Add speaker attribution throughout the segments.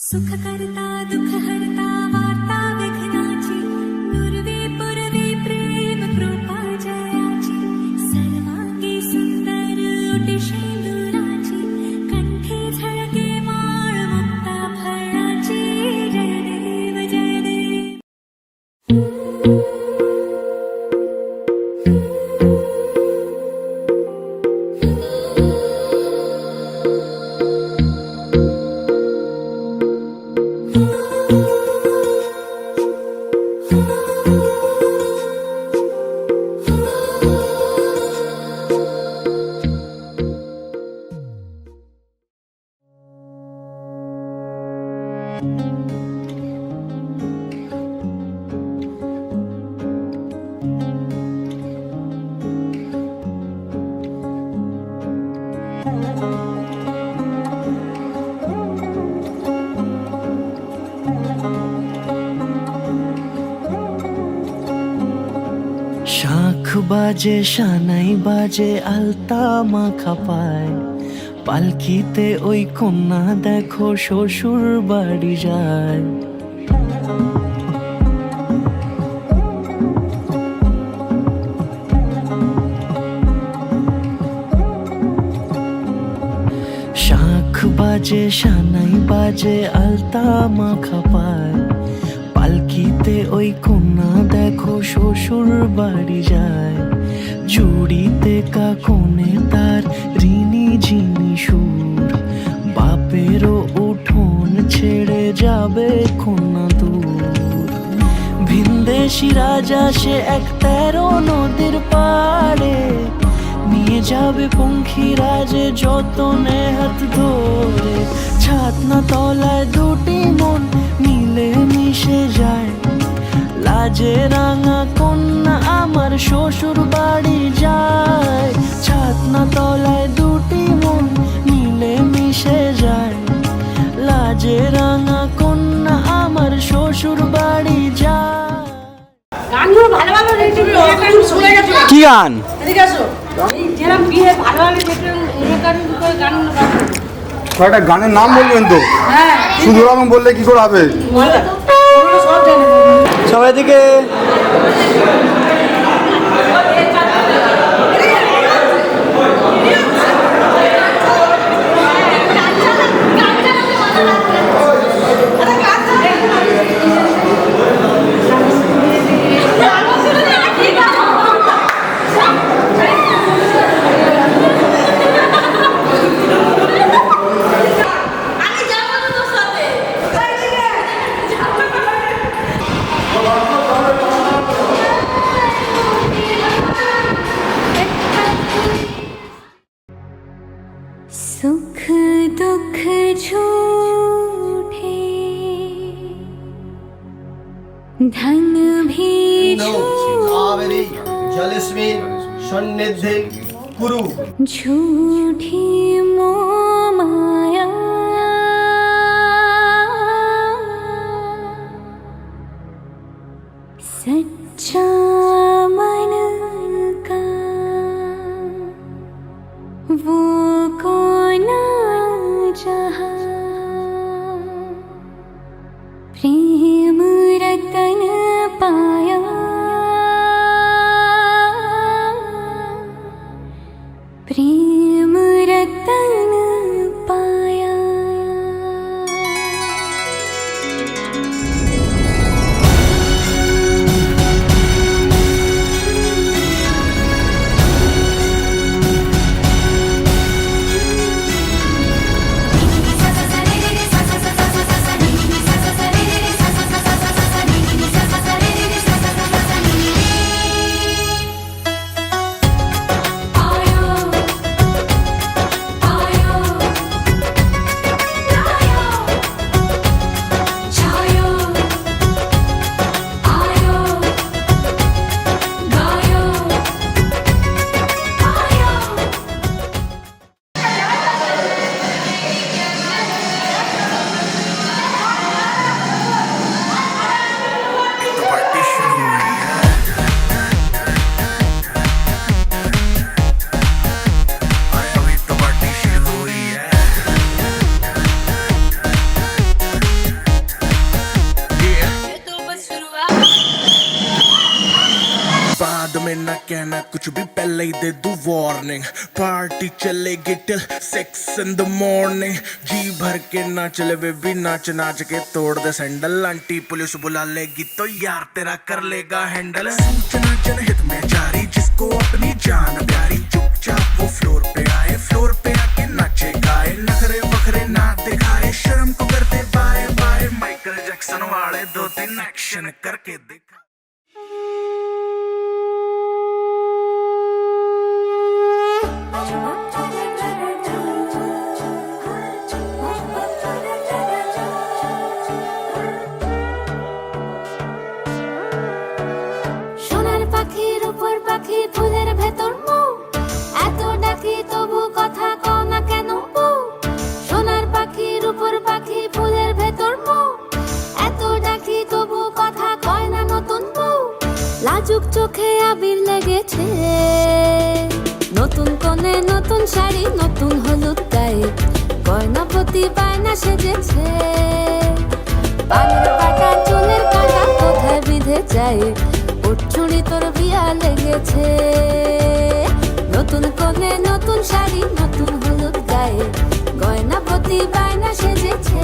Speaker 1: सुख करता दुख हरता वार्ता विघ्नाची पूर्वी पूर्वी प्रेम कृपा जयाची सर्वांगी सुंदर ओटी शेंदुराची कंठी झळके माळ मुक्ता फळाची जय देव जय देव।
Speaker 2: শাঁখ বাজে সানাই বাজে আলতা মাখা পায় পালকিতে ওই কন্যা দেখো শ্বশুর বাড়ি যায়। শাঁখ বাজে সানাই বাজে আলতা মাখা পায় পালকিতে ওই কন্যা দেখো শ্বশুর বাড়ি যায়। জুড়িতে কাকনে তার ঋণী ঝিনি সুর বাপেরও উঠোন ছেড়ে যাবে কন্যা দূর। ভিনদেশি রাজা সে এক 13 নদীর পাড়ে নিয়ে যাবে পঙ্খী রাজে যতনে হাত ধরে। ছাতনা তলায় দুটি মন মিলে মিশে যায় লাজে রাঙা কন্যা আমার শ্বশুর বাড়ি যায়। ছাতনা তলায় দুটি মন মিলে মিশে যায় লাজে রাঙা কন্যা আমার শ্বশুর বাড়ি যায়।
Speaker 3: গানগুলো ভালো ভালো শুনে গেছো
Speaker 4: কি গান?
Speaker 3: এদিকে আসো। এই যেরকম বিয়ে ভালো ভালো দেখলেন গানগুলো
Speaker 5: কয়েকটা গানের নাম বলবেন তো?
Speaker 3: হ্যাঁ
Speaker 5: শুধু রকম বললে কি করে হবে?
Speaker 3: সব জানে।
Speaker 4: সবাই দিকে
Speaker 1: सुख दुख झूठे धन भी
Speaker 4: জলস্মি সন্নিধি কুরু।
Speaker 1: झूठी मोह माया सच्चा मन का वो कौन जहाँ प्रेम रतन पाया प्रेम रतन
Speaker 2: कहना कुछ भी पहले ही दे दूं वार्निंग पार्टी चलेगी टिल 6 in the morning जी भर के नाच ले बेबी नाच नाच के तोड़ दे सैंडल आंटी पुलिस बुला लेगी तो यार तेरा कर लेगा हैंडल सूचना जनहित में जारी जिसको अपनी जान प्यारी चुपचाप वो फ्लोर पे आए फ्लोर पे आके नाचे गाए नखरे बखरे ना दिखाए शर्म को कर दे बाय बाय माइकल जैक्सन वाले 2-3 एक्शन करके दिखा
Speaker 1: সোনার পাখির উপর পাখি ফুলের ভেতর মৌ এত ডাকি তবু কথা কও না কেন বউ সোনার পাখির উপর পাখি ফুলের ভেতর মৌ এত ডাকি তবু কথা কয় না নতুন বউ লাজুক চোখে আবির লেগেছে নতুন কোণে নতুন শাড়ি নতুন হলুদ গায়ে গয়না প্রতি বায়না সেজেছে পানের কাটা চুলের কাটা কোথায় বিঁধে যায় চুড়ি তোর বিয়া লেগেছে নতুন কোণে নতুন শাড়ি নতুন হলুদ গায়ে গয়না প্রতি বায়না সেজেছে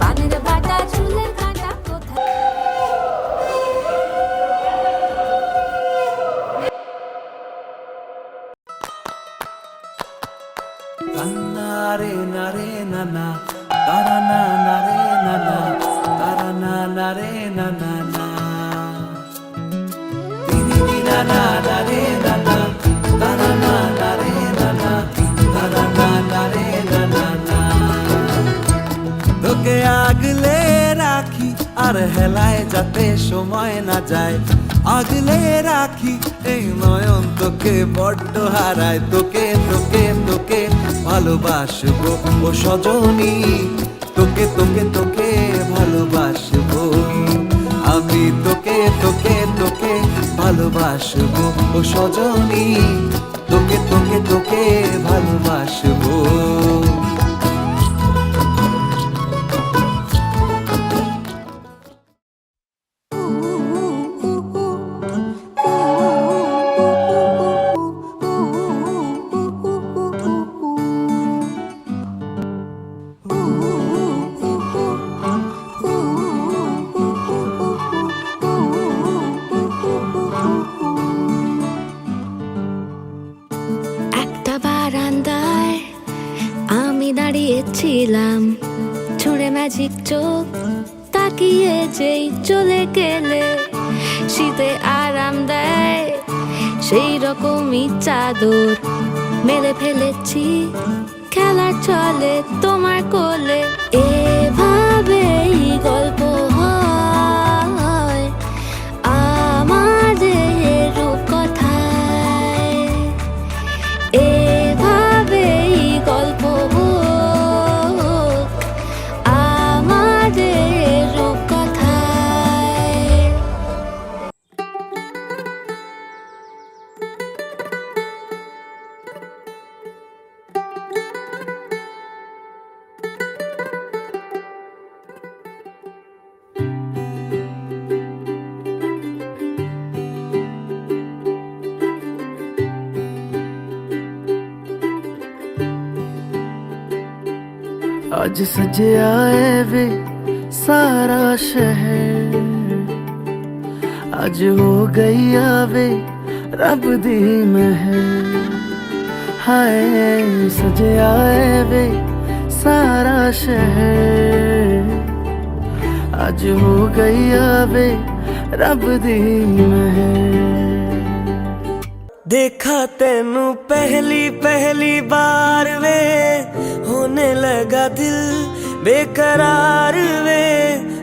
Speaker 1: পানের বাটা চুলের কাটা কোথায়
Speaker 2: নারে নারে নানা তারা না নারে নানা তারা না নারে নানা না তিনি না নারে নানা তারা না নারে নানা তারা না নারে নানা না তোকে আগলে রাখি আর হেলায় যাতে সময় না যায় আগলে রাখি এই নয়ন তোকে বড্ড হারায় তোকে তোকে তোকে ভালোবাসবো ও সজনী তোকে তোকে তোকে ভালোবাসবো আমি তোকে তোকে তোকে ভালোবাসবো ও সজনী তোকে তোকে তোকে ভালোবাসবো
Speaker 1: ছিলাম ছুঁড়ে ম্যাজিক চোখ তাকিয়ে যেই চলে গেলে শীতে আরাম দেয় সেই রকমই চাদর মেলে ফেলেছি খেলার চলে তোমার কোলে এভাবেই গল্প হয় আমাদের রূপকথায় এভাবেই গল্প
Speaker 2: आज सजे आए वे सारा शहर आज हो गई आवे रब दी महर हाय सजे आए वे सारा शहर आज हो गई आवे रब दी महर देखा तेनू पहली पहली बार वे होने लगा दिल बेकरार वे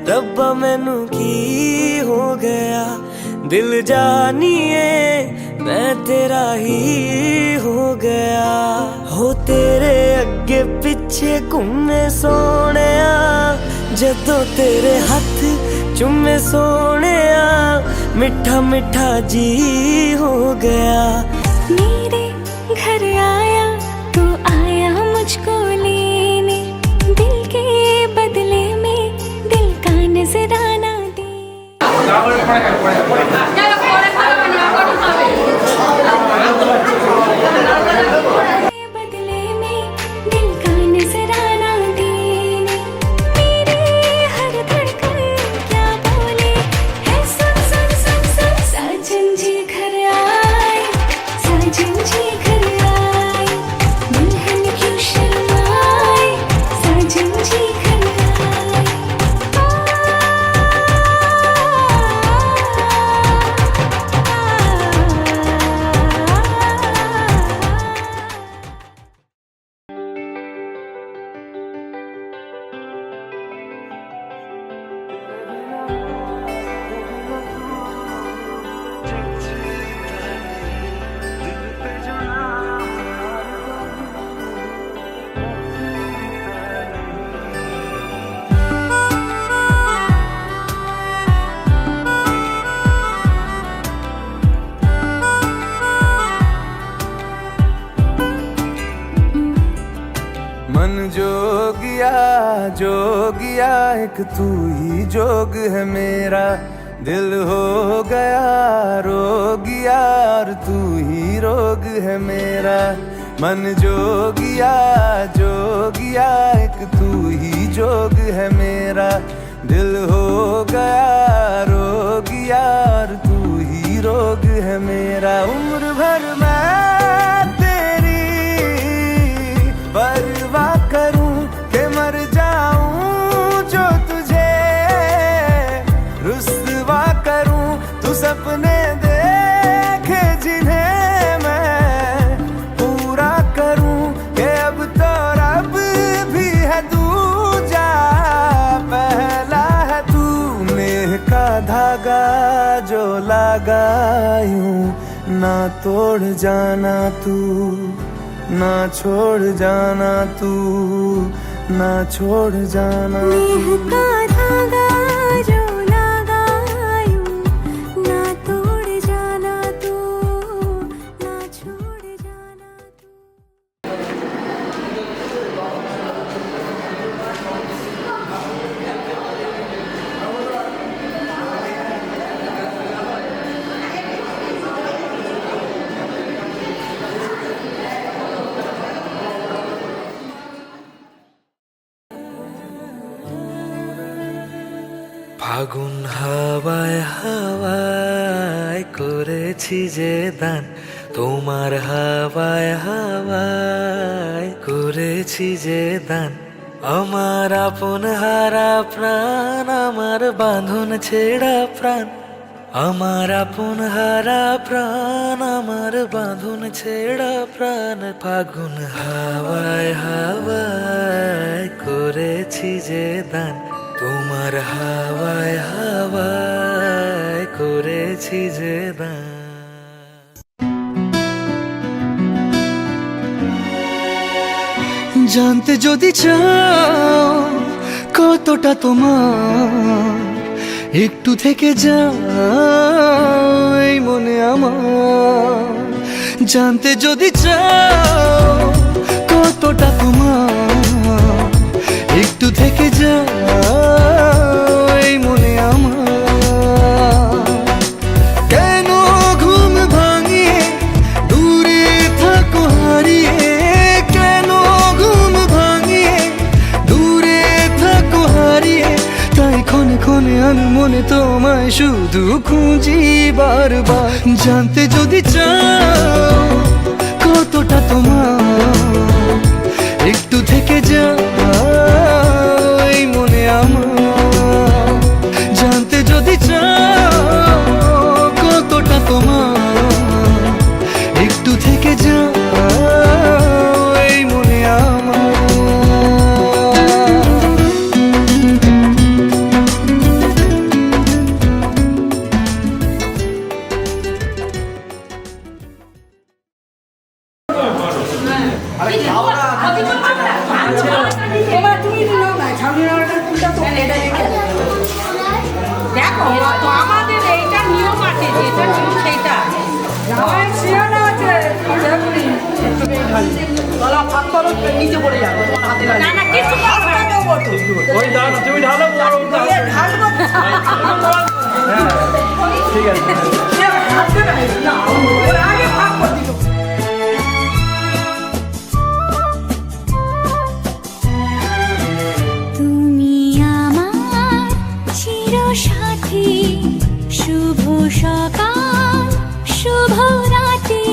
Speaker 2: रब्बा मैनू की हो गया दिल जानिए मैं तेरा ही हो गया हो तेरे अगे पिछे घूमे सोने जदों तेरे हाथ चुमे सोने मिठा मिठा जी हो गया
Speaker 1: मेरे घर आया तू आया मुझको लेने दिल के बदले में दिल का नजराना दे
Speaker 6: जोगिया एक तू ही जोग है मेरा, दिल हो गया रोगिया और तू ही रोग है मेरा। मन जोगिया जोगिया एक तू ही जोग है मेरा, दिल हो गया रोगिया और तू ही रोग है मेरा। उम्र भर मैं तेरी परवाह करूं कि मर जाऊं जो तुझे रुस्वा करूं, तू सपने देखे जिन्हें मैं पूरा करूं कि अब तो रब भी है दूजा पहला है तू। नेह का धागा जो लगा यूं ना तोड़ जाना तू, ना छोड़ जाना तू, ना छोड़ जाना
Speaker 1: नेह का धागा जो लगा यूं ना तोड़ जाना तू, ना छोड़ जाना तू।
Speaker 6: ফাগুন হাওয়ায় হাওয়ায় করেছি যে দান, তোমার হাওয়ায় হাওয়ায় করেছি যে দান। আমার আপন হারা প্রাণ, আমার বাঁধন ছেঁড়া প্রাণ, আমার আপন হারা প্রাণ, আমার বাঁধন ছেঁড়া প্রাণ। ফাগুন হাওয়ায় হাওয়ায় করেছি যে দান, তোমার হাওয়ায় হাওয়ায় করেছি যে দান।
Speaker 7: জানতে যদি চাও কতটা তোমার, একটু থেকে যাও এই মনে আমার। জানতে যদি চাও কতটা তোমার, একটু থেকে যাও এই মনে আমার। কেন ঘুম ভাঙিয়ে দূরে থাকো হারিয়ে, কেন ঘুম ভাঙিয়ে দূরে থাকো হারিয়ে, তাই ক্ষণে ক্ষণে আমি মনে তোমায় শুধু খুঁজি বারবার। জানতে যদি চাও কতটা তোমার, একটু থেকে যাও এই মনে আমার। জানতে যদি চাও কতটা তোমার, একটু থেকে যাও এই মনে আমার।
Speaker 3: এবার তুমি দিলো না সামনে কোনটা তো দেখো, তো আমাদের এইটা নিয়ম আছে, যেটা নিয়ম সেইটা। জামাই শিয়ানা আছে গলা ফাঁক করো, নিচে পড়ে যাবে, না না কিছু করবে না। ওই দাও তুমি ঢালো, ঢালবো ঠিক আছে, হাত দেবে না, ওর আগে ফাঁক করে দিল।
Speaker 1: তুমি আমার চিরসাথী, শুভ সকাল শুভ রাতি,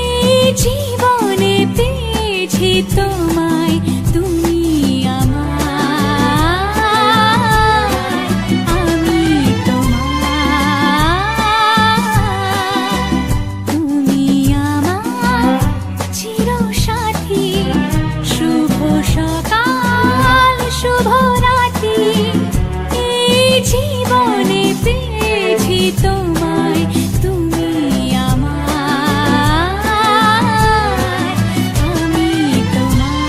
Speaker 1: এই জীবনে পেয়েছি তোমায়, তুমি আমার, আমি তোমার। তুমি আমার চিরসাথী, শুভ সকাল শুভ রাতি, এই জীবনে পেয়েছি তোমায়, তুমি আমার, আমি
Speaker 3: তোমার।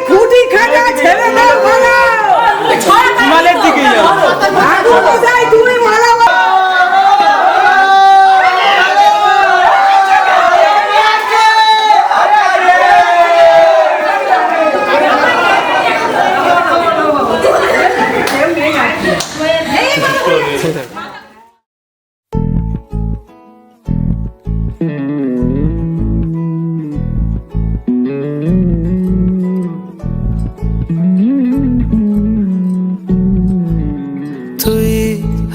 Speaker 3: খুঁটি খাটা ছেলে মেয়ে ভালো,
Speaker 4: মালের দিকে যাও।
Speaker 3: তুমি মালা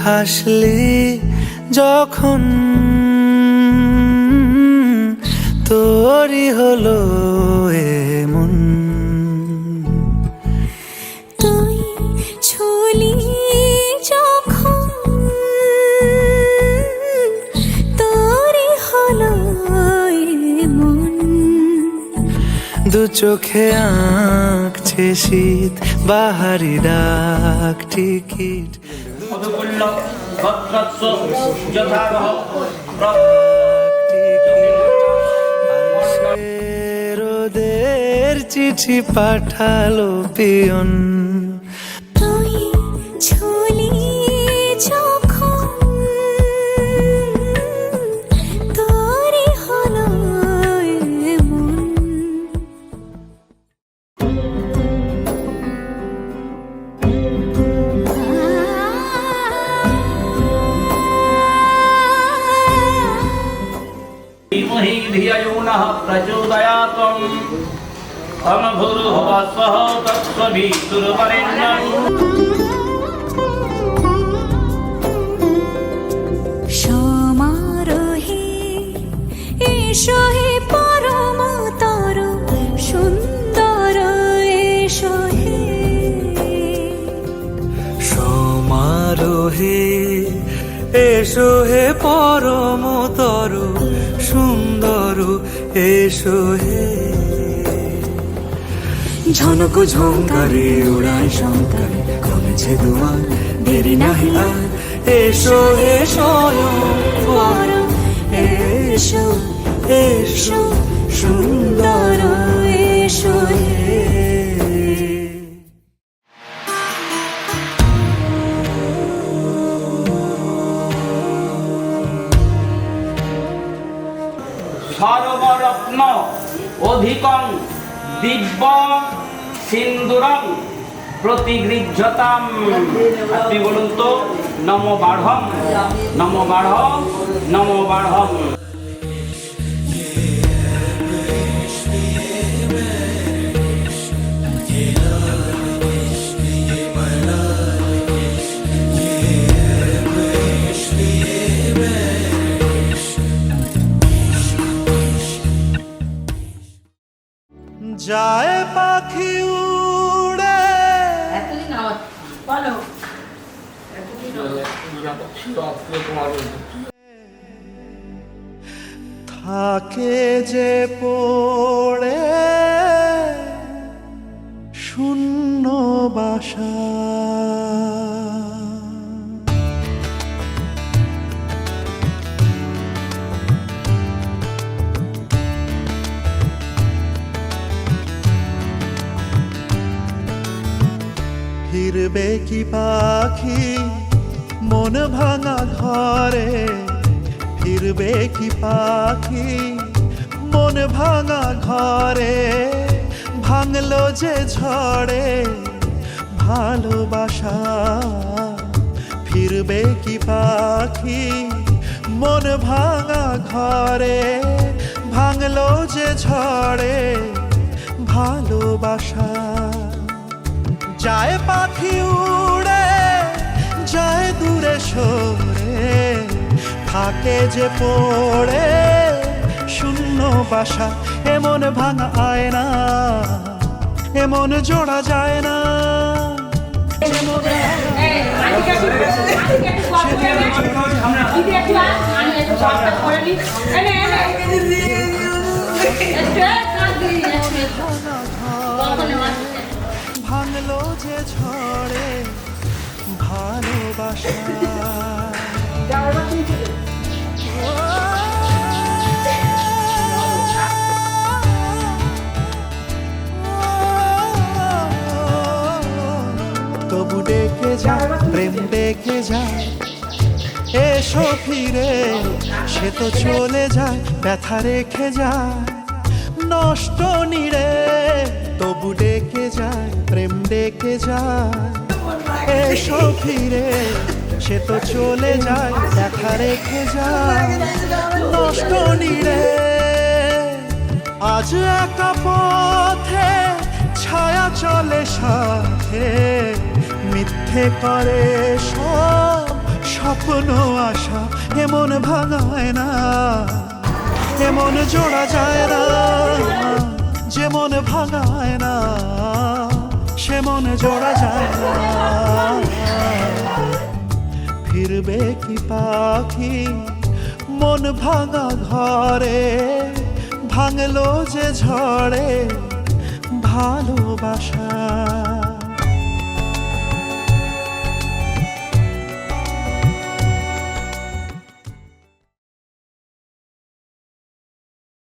Speaker 6: হাসলি যখন তোরই হলো এমন।
Speaker 1: তুই ছুলি যখন তোরই হলো এমন।
Speaker 6: দু চোখে আঁকছে শীত বাহারি ডাক টিকিট।
Speaker 3: মধুকুল্ল ভদ্রস্ব যথাবহ
Speaker 6: রোদের চিঠি পাঠালো পিয়ন।
Speaker 1: তুই ছুলি যখন তোরই হলো এমন।
Speaker 3: धीमहि धिया यो नः प्रचोदयात् ओम भूर्भुवः स्वः तत्सवितुर्वरेण्यम्।
Speaker 1: সমারোহে এসো হে পরমতর সুন্দর এসো হে।
Speaker 6: সমারোহে এসো হে পরমতর সুন্দর এসো হে। ঝনক ঝঙ্কারে উড়ায় শঙ্কারে কমেছে দুয়ার দেরি নাহি আর। এসো হে স্বয়ং বর এসো এসো সুন্দর এসো হে।
Speaker 3: সর্বরত্ন অধিকং দিব্য সিন্দুরং প্রতিগৃহ্যতাম। আপনি বলুন তো, নমো বাঢ়ম নমো বাঢ়ম নমো বাঢ়ম।
Speaker 6: যায় পাখি উড়ে থাকে যে পড়ে শূন্য বাসা। ফিরবে কি পাখি মন ভাঙা ঘরে, ফিরবে কি পাখি মন ভাঙা ঘরে। ভাঙলো যে ঝড়ে ভালোবাসা, ফিরবে কি পাখি মন ভাঙা ঘরে। ভাঙলো যে ঝড়ে ভালোবাসা। যায় পাখি উড়ে যায় দূরে সরে, থাকে যে পড়ে শূন্য বাসা। এমন ভাঙা আয়না এমন জোড়া যায় না। ভাঙলো যে ঝড়ে ভালোবাসা। তবু ডেকে যায় প্রেম ডেকে যায়, এসো ফিরে। সে তো চলে যায় ব্যথা রেখে যায় নষ্ট নিরে। তবু ডেকে যায় প্রেম ডেকে যায়, এসো ফিরে। সে তো চলে যায় ব্যথা রেখে যায় নষ্ট নিরে। আজ একা পথে ছায়া চলে সাথে, মিথ্যে করে সব
Speaker 8: স্বপ্ন আশা এমন ভাঙায় না, এমন জোড়া যায় না, যেমন ভাঙায় না সে মন জোড়া যায় না। ফিরবে কি পাখি মন ভাঙা ঘরে, ভাঙলো যে ঝড়ে ভালোবাসা।